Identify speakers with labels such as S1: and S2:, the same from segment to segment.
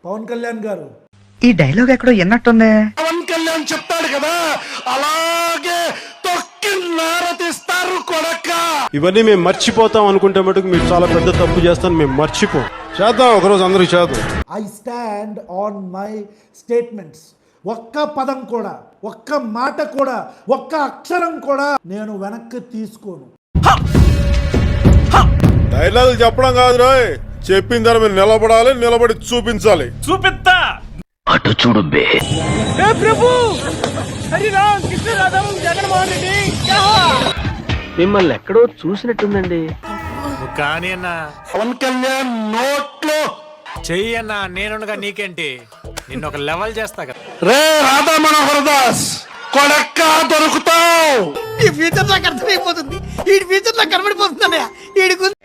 S1: పవన్ కళ్యాణ్ గారు
S2: ఈ డైలాగ్ ఎక్కడో ఎన్నట్టుంది.
S1: పవన్ కళ్యాణ్ చెప్తాడు కదా, అలాగే తొక్కి నారతిస్తారు కొడక.
S3: ఇవన్నీ మేము మర్చిపోతాం అనుకుంటే మటుకు మీరు చాలా పెద్ద తప్పు చేస్తాను. మేము మర్చిపోం, చేద్దాం ఒకరోజు అందరూ చేద్దాం.
S1: I stand on my statements. ఒక్క పదం కూడా, ఒక్క మాట కూడా, ఒక్క అక్షరం కూడా నేను వెనక్కి తీసుకోను.
S3: డైలాగ్ చెప్పడం కాదు రాయ్, చెప్పిన తర్వాత మీరు నిలబడాలి, నిలబడి చూపించాలి.
S4: చూపిస్తా.
S5: అటు చూడు బే.
S4: ప్రభు హరి రామ్ కృష్ణ రాధా జగన్మోహన్ రెడ్డి.
S5: మిమ్మల్ని ఎక్కడో చూసినట్టుందండి.
S4: కానీ అన్నా
S1: పవన్ కళ్యాణ్ నోట్లో
S4: చెయ్యి అన్నా, నేనుగా నీకేంటి, నిన్ను ఒక లెవెల్ చేస్తా కదా.
S1: రే రాధా మనోహర్ దాస్ కొడక్క దొరుకుతావు.
S6: ఈ ఫ్యూచర్ నాకు అర్థమైపోతుంది, ఈ ఫ్యూచర్ నాకు కనబడిపోతుంది.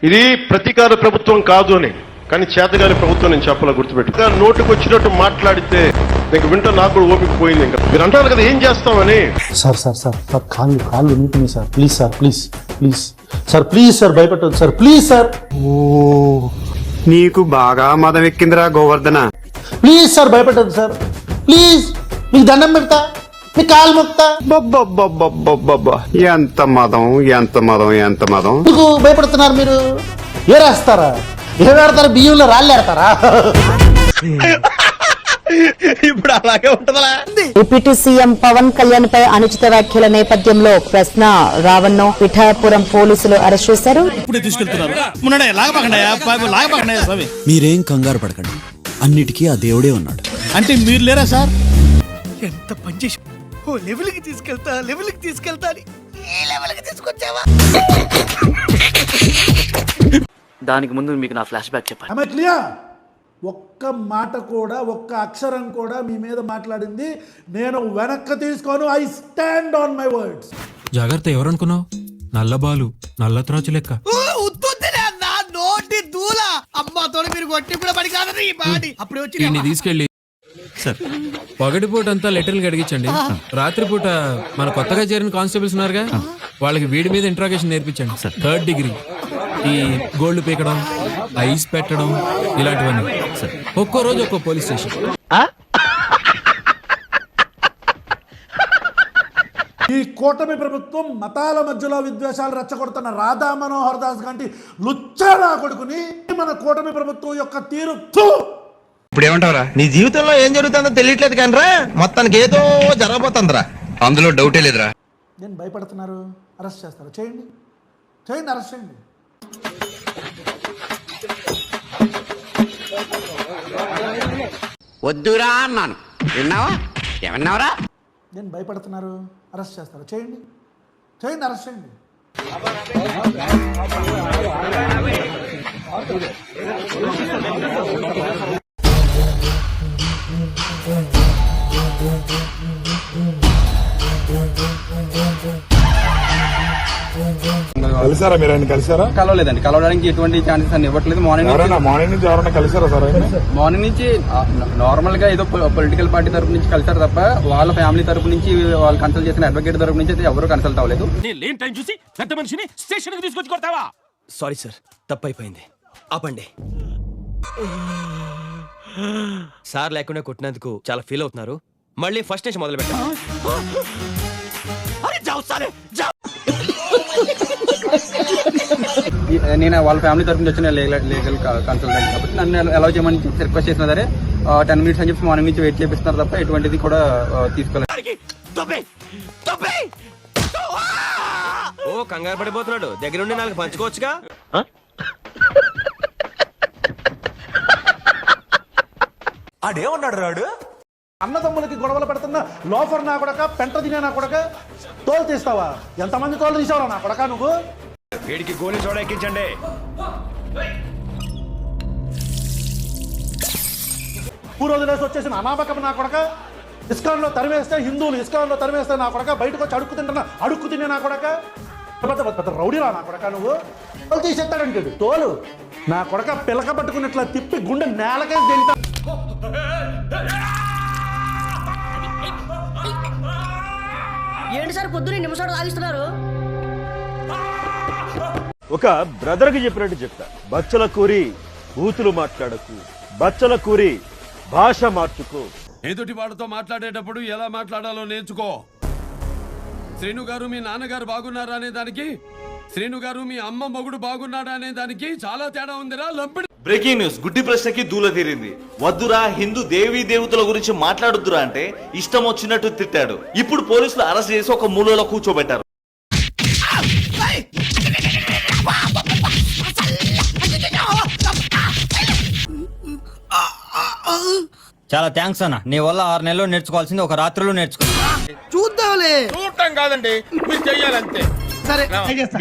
S3: ఇది ప్రతీకార ప్రభుత్వం కాదు అని, కానీ చేతగారి ప్రభుత్వం నేను చెప్పాల, గుర్తుపెట్టు. నోటుకు వచ్చినట్టు మాట్లాడితే నీకు వింటూ నాకు కూడా ఓపిక పోయింది. ఇంకా మీరు అంటారు కదా ఏం చేస్తామని.
S7: సార్ సార్ సార్ సార్ కాళ్ళు నీటిని sir, please sir, please please sir, please sir, భయపెట్టదు సార్, ప్లీజ్ సార్.
S8: ఓ నీకు బాగా మదం ఎక్కిందిరా గోవర్ధన.
S7: ప్లీజ్ సార్, భయపెట్టదు సార్, ప్లీజ్. మీకు దండం పెడతా, మీ కాలు మొక్తా.
S8: ఎంత మదం, ఎంత మదం, ఎంత మదం.
S7: ఎందుకు భయపడుతున్నారు మీరు? ఏరేస్తారా? ఏడాడతారా? బియ్యంలో రాళ్ళు ఏడతారా?
S6: ఇప్పుడు అలాగే ఉంటదా?
S9: డిప్యూటీ సీఎం పవన్ కళ్యాణ్ పై అనుచిత వ్యాఖ్యల నేపథ్యంలో ప్రశ్న రావణ్ను పిఠాపురం పోలీసులు అరెస్ట్ చేశారు.
S10: మీరేం కంగారు పడకండి, అన్నిటికీ ఆ దేవుడే ఉన్నాడు.
S6: అంటే మీరు లేరా సార్? ఎంత పనిచేసి ఓ లెవెల్కి తీసుకెళ్తా అని ఈ లెవెల్కి తీసుకొచ్చావా?
S5: దానికి ముందు మీకు నా ఫ్లాష్ బ్యాక్ చెప్పాలి.
S1: Am I clear? ఒక్క మాట కూడా, ఒక్క అక్షరం కూడా మీ మీద మాట్లాడింది నేను వెనక్కి తీసుకోను. I stand on my words.
S10: జాగ్రత్త, ఎవరనుకున్నావు? నల్లబాలు, నల్ల త్రాచు లెక్క.
S6: నోటి దూల అమ్మతో మీరు కొట్టి కూడా పడి కాదని ఈ బాడీ అప్పుడే వచ్చి
S10: తీసుకెళ్ళి సార్ పగటిపూట అంతా లెటర్లు అడిగించండి. రాత్రిపూట మన కొత్తగా చేరిన కానిస్టేబుల్స్ ఉన్నారుగా, వాళ్ళకి వీడి మీద ఇంట్రాగేషన్ నేర్పించండి. 3rd డిగ్రీ, ఈ గోల్డ్ పీకడం, ఐస్ పెట్టడం, ఇలాంటివన్నీ. ఒక్కో రోజు ఒక్కో పోలీస్ స్టేషన్.
S1: ఈ కూటమి ప్రభుత్వం మతాల మధ్యలో విద్వేషాలు రెచ్చగొడుతున్న రాధా మనోహర్ దాస్ గాంటి లుచ్చారా కొడుకుని మన కూటమి ప్రభుత్వం యొక్క తీరు.
S6: ఇప్పుడు ఏమంటావరా? నీ జీవితంలో ఏం జరుగుతుందో తెలియట్లేదు కానీ రా, మొత్తానికి ఏదో జరగబోతుందిరా, అందులో డౌటే లేదురా.
S1: నేను భయపడుతున్నారు, అరెస్ట్ చేస్తారు. చేయండి, చేయండి, అరెస్ట్ చేయండి.
S6: వద్దురా అన్నాను, విన్నావా? ఏమన్నావరా?
S1: నేను భయపడుతున్నారు, అరెస్ట్ చేస్తారు. చేయండి, చేయండి, అరెస్ట్ చేయండి.
S3: కలిసారా మీరు? ఆయన కలిసారా?
S4: కలవలేదండి, కలవడానికి ఎటువంటి ఛాన్సెస్ అని ఇవ్వట్లేదు.
S3: మార్నింగ్ నుంచి ఎవరైనా కలిసారా సార్?
S4: మార్నింగ్ నుంచి నార్మల్ గా ఏదో పొలిటికల్ పార్టీ తరపు నుంచి కలిసారు తప్ప వాళ్ళ ఫ్యామిలీ తరపు నుంచి వాళ్ళు కన్సల్ట్ చేసిన అడ్వకేట్ తరపు నుంచి అయితే ఎవరు కన్సల్ట్ అవ్వలేదు. లేని టైం చూసి పెద్ద మనిషిని స్టేషన్ కి తీసుకొచ్చి కొడతావా?
S5: సారీ సార్, తప్పైపోయింది, ఆపండి. సార్ లేకుండా కొట్టినందుకు చాలా ఫీల్ అవుతున్నారు. మళ్ళీ ఫస్ట్ నుంచి మొదలు పెట్టండి.
S4: నేను వాళ్ళ ఫ్యామిలీ తరపు నుంచి వచ్చిన లీగల్ కన్సల్టెంట్ కాబట్టి నన్ను అలౌ చేయమని రిక్వెస్ట్ చేసిన సరే 10 minutes అని చెప్పి మార్నింగ్ నుంచి వెయిట్ చేపిస్తున్నారు తప్ప ఎటువంటిది కూడా తీసుకోలేదు.
S5: ఓ కంగారు పడిపోతున్నాడు, దగ్గరుండి నాకు పంచుకోవచ్చుగా.
S6: ఆడేమన్నాడు రాడు?
S1: అన్నదమ్ములకి గొడవలు పెడుతున్న లోఫర్ నా కొడక, పెంట తినే నా కొడక, తోలు తీస్తావా? ఎంతమంది తోలు తీసావా నా కొడక నువ్వు?
S4: వీడికి గోలీ చోడ ఎక్కించండి.
S1: వదిలేసి వచ్చేసిన అనామకం నా కొడక. ఇస్కాన్లో తరిమేస్తే హిందువులు, ఇస్కాన్లో తరిమేస్తే నా కొడక, బయటకు వచ్చి అడుక్కు తినే నా కొడక. పెద్ద రౌడీరా నా కొడక నువ్వు. తోలు తీసేస్తాడంటాడు, తోలు నా కొడక పిలక పట్టుకున్నట్లా తిప్పి గుండె నేలకేసి తింటా.
S9: ఏంటి సార్ పొద్దున్న నిమిషాలు ఆగిస్తున్నారు?
S3: ఒక బ్రదర్ కి చెప్పినట్టు చెప్తా, బచ్చల కూరి బూతులు మాట్లాడకు, బచ్చల కూరి భాష మార్చుకో.
S8: ఎదుటి వాడితో మాట్లాడేటప్పుడు ఎలా మాట్లాడాలో నేర్చుకో. శ్రీను గారు మీ నాన్నగారు బాగున్నారా అనే దానికి, శ్రీను గారు మీ అమ్మ మొగుడు బాగున్నాడా అనే దానికి చాలా తేడా ఉందిరా లంపిడి.
S11: బ్రేకింగ్ న్యూస్, గుడ్డి ప్రశ్నకి దూల తీరింది. వద్దురా హిందూ దేవీ దేవతల గురించి మాట్లాడొద్దురా అంటే ఇష్టం వచ్చినట్టు తిట్టాడు. ఇప్పుడు పోలీసులు అరెస్ట్ చేసి ఒక మూలలో కూర్చోబెట్టారు.
S4: చాలా థ్యాంక్స్ అన్న, నీ వల్ల 6 నెలలు నేర్చుకోవాల్సింది ఒక రాత్రిలో నేర్చుకున్నా.
S6: చూద్దాంలే.
S8: చూడటం కాదండి, మీరు చెయ్యాలంతే.
S6: సరే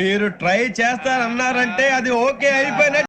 S3: మీరు ట్రై చేస్తారన్నారంటే అది ఓకే అయిపోయిన